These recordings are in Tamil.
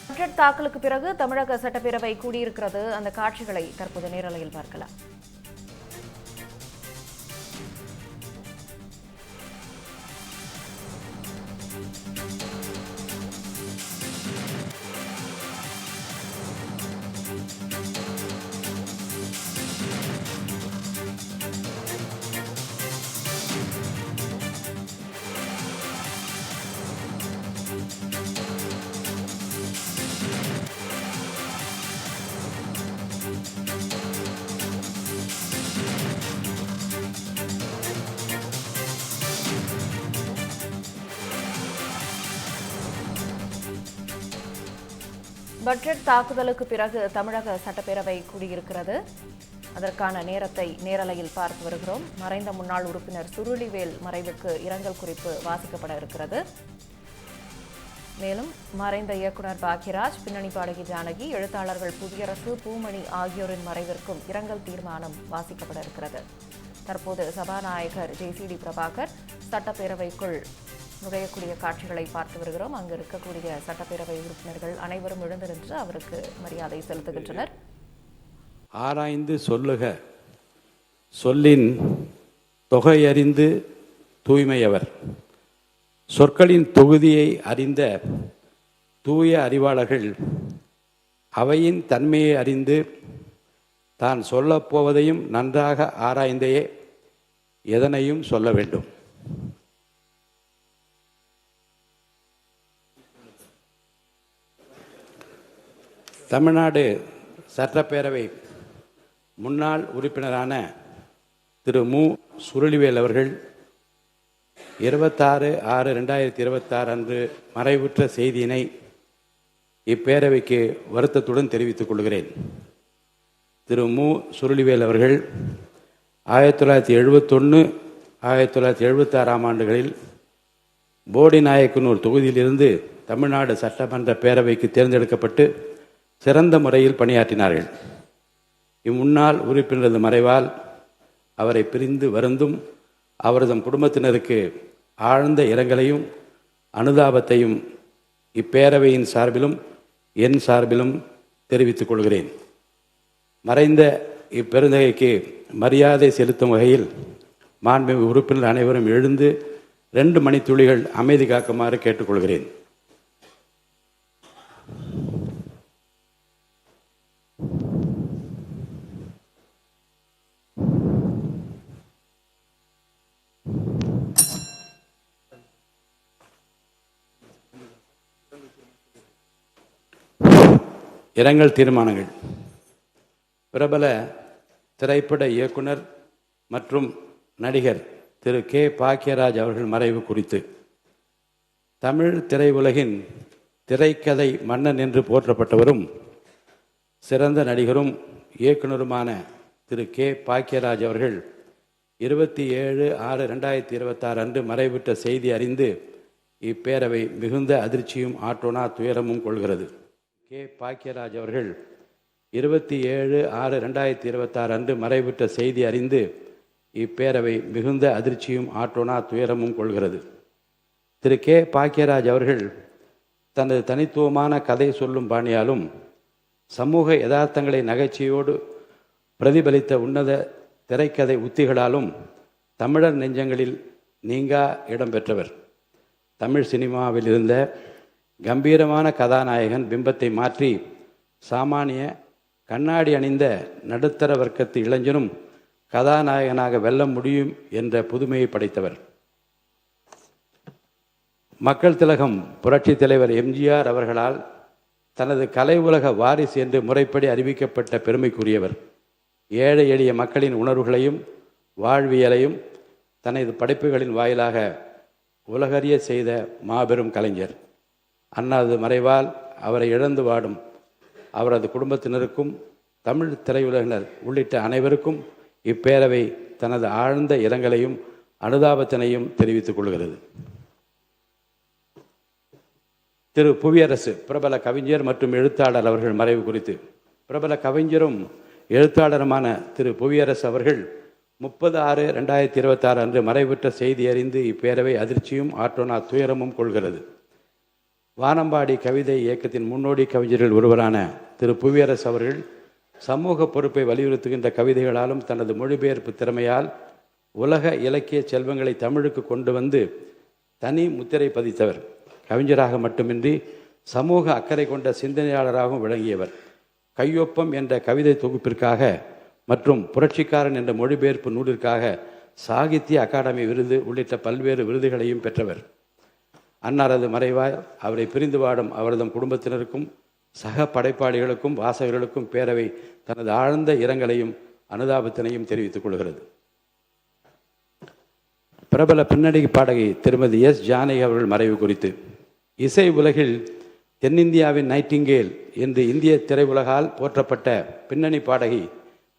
பட்ஜெட் தாக்கலுக்கு பிறகு தமிழக சட்டப்பேரவை கூடியிருக்கிறது. அந்த காட்சிகளை தற்போது நேரலையில் பார்க்கலாம். பட்ஜெட் தாக்குதலுக்கு பிறகு தமிழக சட்டப்பேரவை கூடியிருக்கிறது. அதற்கான நேரத்தை நேரலையில் பார்த்து வருகிறோம். மறைந்த முன்னாள் உறுப்பினர் சுருளிவேல் மறைவுக்கு இரங்கல் குறிப்பு வாசிக்கப்பட இருக்கிறது. மேலும் மறைந்த இயக்குநர் பாக்யராஜ், பின்னணி பாடகி ஜானகி, எழுத்தாளர்கள் புதியரசு, பூமணி ஆகியோரின் மறைவிற்கும் இரங்கல் தீர்மானம் வாசிக்கப்பட இருக்கிறது. தற்போது சபாநாயகர் JCD பிரபாகர் சட்டப்பேரவைக்குள் நுழையக்கூடிய காட்சிகளை பார்த்து வருகிறோம். அங்கு இருக்கக்கூடிய சட்டப்பேரவை உறுப்பினர்கள் அனைவரும் எழுந்து நின்று அவருக்கு மரியாதை செலுத்துகின்றனர். ஆராய்ந்து சொல்லுக, சொல்லின் தொகையறிந்து தூய்மையவர், சொற்களின் தொகுதியை அறிந்த தூய அறிவாளர்கள் அவையின் தன்மையை அறிந்து தான் சொல்லப்போவதையும் நன்றாக ஆராய்ந்தே எதனையும் சொல்ல வேண்டும். தமிழ்நாடு சட்டப்பேரவை முன்னாள் உறுப்பினரான திரு மு. சுருளிவேல் அவர்கள் 26/6/2026 அன்று மறைவுற்ற செய்தியினை இப்பேரவைக்கு வருத்தத்துடன் தெரிவித்துக் கொள்கிறேன். திரு மு. சுருளிவேல் அவர்கள் 1971, 1976 ஆண்டுகளில் போடிநாயக்கனூர் தொகுதியிலிருந்து தமிழ்நாடு சட்டமன்ற பேரவைக்கு தேர்ந்தெடுக்கப்பட்டு சிறந்த முறையில் பணியாற்றினார்கள். இம்முன்னாள் உறுப்பினரது மறைவால் அவரை பிரிந்து வருந்தும் அவரது குடும்பத்தினருக்கு ஆழ்ந்த இரங்கலையும் அனுதாபத்தையும் இப்பேரவையின் சார்பிலும் என் சார்பிலும் தெரிவித்துக் கொள்கிறேன். மறைந்த இப்பெருந்தகைக்கு மரியாதை செலுத்தும் வகையில் மாண்புமிகு உறுப்பினர் அனைவரும் எழுந்து 2 மணித்துளிகள் அமைதி காக்குமாறு கேட்டுக்கொள்கிறேன். இரங்கல் தீர்மானங்கள். பிரபல திரைப்பட இயக்குனர் மற்றும் நடிகர் திரு K. பாக்யராஜ் அவர்கள் மறைவு குறித்து தமிழ் திரையுலகின் திரைக்கதை மன்னன் என்று போற்றப்பட்டவரும் சிறந்த நடிகரும் இயக்குனருமான திரு K. பாக்யராஜ் அவர்கள் 27/6/2026 அன்று மறைவுற்ற செய்தி அறிந்து இப்பேரவை மிகுந்த அதிர்ச்சியும் ஆற்றோனா துயரமும் கொள்கிறது. K. பாக்யராஜ் அவர்கள் 27/6/2026 அன்று மறைவுற்ற செய்தி அறிந்து இப்பேரவை மிகுந்த அதிர்ச்சியும் ஆற்றோனா துயரமும் கொள்கிறது. திரு K. பாக்யராஜ் அவர்கள் தனது தனித்துவமான கதை சொல்லும் பாணியாலும் சமூக யதார்த்தங்களை நகைச்சுவையோடு பிரதிபலித்த உன்னத திரைக்கதை உத்திகளாலும் தமிழர் நெஞ்சங்களில் நீங்கா இடம்பெற்றவர். தமிழ் சினிமாவில் இருந்த கம்பீரமான கதாநாயகன் பிம்பத்தை மாற்றி சாமானிய கண்ணாடி அணிந்த நடுத்தர வர்க்கத்து இளைஞனும் கதாநாயகனாக வெல்ல முடியும் என்ற புதுமையை படைத்தவர். மக்கள் திலகம் புரட்சித் தலைவர் MGR அவர்களால் தனது கலை உலக வாரிசு என்று முறைப்படி அறிவிக்கப்பட்ட பெருமைக்குரியவர். ஏழை எளிய மக்களின் உணர்வுகளையும் வாழ்வியலையும் தனது படைப்புகளின் வாயிலாக உலகறிய செய்த மாபெரும் கலைஞர். அன்னாரது மறைவால் அவரை இழந்து வாடும் அவரது குடும்பத்தினருக்கும் தமிழ் திரையுலகினர் உள்ளிட்ட அனைவருக்கும் இப்பேரவை தனது ஆழ்ந்த இரங்கலையும் அனுதாபத்தினையும் தெரிவித்துக் கொள்கிறது. திரு புவியரசு பிரபல கவிஞர் மற்றும் எழுத்தாளர் அவர்கள் மறைவு குறித்து பிரபல கவிஞரும் எழுத்தாளருமான திரு புவியரசு அவர்கள் 30/6/2026 அன்று மறைவுற்ற செய்தி அறிந்து இப்பேரவை அதிர்ச்சியும் ஆற்றோனா துயரமும் கொள்கிறது. வானம்பாடி கவிதை இயக்கத்தின் முன்னோடி கவிஞர்கள் ஒருவரான திரு புவியரசு அவர்கள் சமூக பொறுப்பை வலியுறுத்துகின்ற கவிதைகளாலும் தனது மொழிபெயர்ப்பு திறமையால் உலக இலக்கிய செல்வங்களை தமிழுக்கு கொண்டு வந்து தனி முத்திரை பதித்தவர். கவிஞராக மட்டுமின்றி சமூக அக்கறை கொண்ட சிந்தனையாளராகவும் விளங்கியவர். கையொப்பம் என்ற கவிதை தொகுப்பிற்காக மற்றும் புரட்சிக்காரன் என்ற மொழிபெயர்ப்பு நூலிற்காக சாகித்ய அகாடமி விருது உள்ளிட்ட பல்வேறு விருதுகளையும் பெற்றவர். அன்னாரது மறைவாய் அவரை பிரிந்து வாடும் அவரது குடும்பத்தினருக்கும் சக படைப்பாளிகளுக்கும் வாசகர்களுக்கும் பேரவை தனது ஆழ்ந்த இரங்கலையும் அனுதாபத்தினையும் தெரிவித்துக் கொள்கிறது. பிரபல பின்னணி பாடகி திருமதி எஸ் ஜானகி அவர்கள் மறைவு குறித்து இசை உலகில் தென்னிந்தியாவின் நைட்டிங்கேல் என்று இந்திய திரையுலகால் போற்றப்பட்ட பின்னணி பாடகி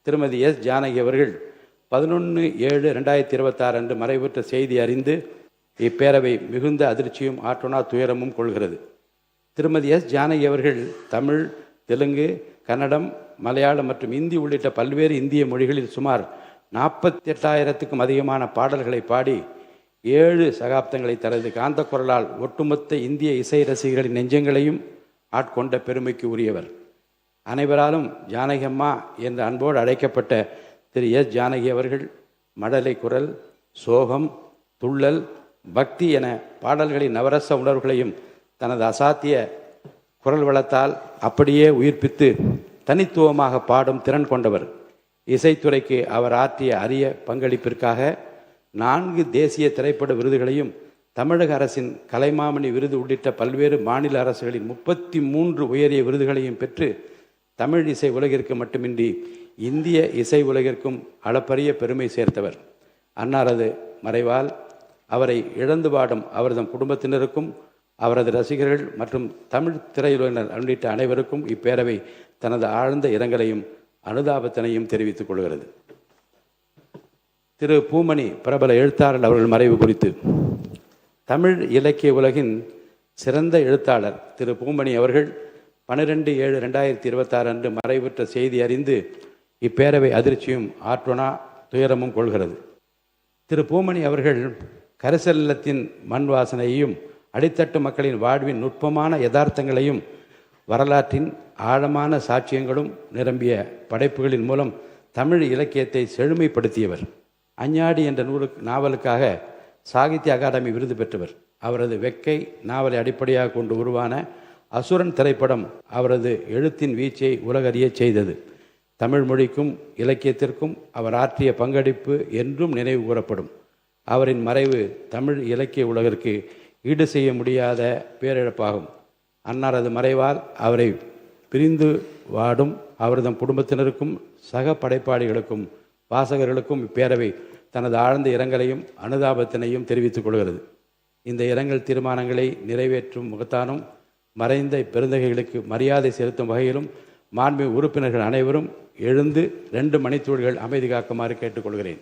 திருமதி எஸ் ஜானகி அவர்கள் 11/7/2026 அன்று மறைவுற்ற செய்தி அறிந்து இப்பேரவை மிகுந்த அதிர்ச்சியும் ஆற்றுணா துயரமும் கொள்கிறது. திருமதி எஸ் ஜானகி அவர்கள் தமிழ், தெலுங்கு, கன்னடம், மலையாளம் மற்றும் இந்தி உள்ளிட்ட பல்வேறு இந்திய மொழிகளில் சுமார் 48,000க்கும் அதிகமான பாடல்களை பாடி 7 சகாப்தங்களை தனது காந்த குரலால் ஒட்டுமொத்த இந்திய இசை ரசிகர்களின் நெஞ்சங்களையும் ஆட்கொண்ட பெருமைக்கு உரியவர். அனைவராலும் ஜானகி அம்மா என்ற அன்போடு அழைக்கப்பட்ட திரு எஸ் ஜானகி அவர்கள் மடலை குரல், சோகம், துள்ளல், பக்தி என பாடல்களின் நவரச உணர்வுகளையும் தனது அசாத்திய குரல் வளத்தால் அப்படியே உயிர்ப்பித்து தனித்துவமாக பாடும் திறன் கொண்டவர். இசைத்துறைக்கு அவர் ஆற்றிய அரிய பங்களிப்பிற்காக 4 தேசிய திரைப்பட விருதுகளையும் தமிழக அரசின் கலைமாமணி விருது உள்ளிட்ட பல்வேறு மாநில அரசுகளின் 33 உயரிய விருதுகளையும் பெற்று தமிழ் இசை உலகிற்கு மட்டுமின்றி இந்திய இசை உலகிற்கும் அளப்பரிய பெருமை சேர்த்தவர். அன்னாரது மறைவால் அவரை இழந்து வாடும் அவரது குடும்பத்தினருக்கும் அவரது ரசிகர்கள் மற்றும் தமிழ் திரையுலகினர் உள்ளிட்ட அனைவருக்கும் இப்பேரவை தனது ஆழ்ந்த இரங்கலையும் அனுதாபத்தினையும் தெரிவித்துக் கொள்கிறது. திரு பூமணி பிரபல எழுத்தாளர் அவர்கள் மறைவு குறித்து தமிழ் இலக்கிய உலகின் சிறந்த எழுத்தாளர் திரு பூமணி அவர்கள் 12/7/2026 அன்று மறைவுற்ற செய்தி அறிந்து இப்பேரவை அதிர்ச்சியும் ஆற்றுணா துயரமும் கொள்கிறது. திரு பூமணி அவர்கள் கரிசல்லத்தின் மண் வாசனையையும் அடித்தட்டு மக்களின் வாழ்வின் நுட்பமான யதார்த்தங்களையும் வரலாற்றின் ஆழமான சாட்சியங்களும் நிரம்பிய படைப்புகளின் மூலம் தமிழ் இலக்கியத்தை செழுமைப்படுத்தியவர். அஞ்ஞாடி என்ற நாவலுக்காக சாகித்ய அகாடமி விருது பெற்றவர். அவரது வெக்கை நாவலை அடிப்படையாக கொண்டு உருவான அசுரன் திரைப்படம் அவரது எழுத்தின் வீச்சை உலகறிய செய்தது. தமிழ் மொழிக்கும் இலக்கியத்திற்கும் அவர் ஆற்றிய பங்களிப்பு என்றும் நினைவு கூறப்படும். அவரின் மறைவு தமிழ் இலக்கிய உலகிற்கு ஈடு செய்ய முடியாத பேரிழப்பாகும். அன்னாரது மறைவால் அவரை பிரிந்து வாடும் அவரது குடும்பத்தினருக்கும் சக படைப்பாளிகளுக்கும் வாசகர்களுக்கும் இப்பேரவை தனது ஆழ்ந்த இரங்கலையும் அனுதாபத்தினையும் தெரிவித்துக் கொள்கிறது. இந்த இரங்கல் தீர்மானங்களை நிறைவேற்றும் முகத்தானும் மறைந்த பெருந்தகைகளுக்கு மரியாதை செலுத்தும் வகையிலும் மாண்புமிகு உறுப்பினர்கள் அனைவரும் எழுந்து 2 மணித்துளிகள் அமைதி காக்குமாறு கேட்டுக்கொள்கிறேன்.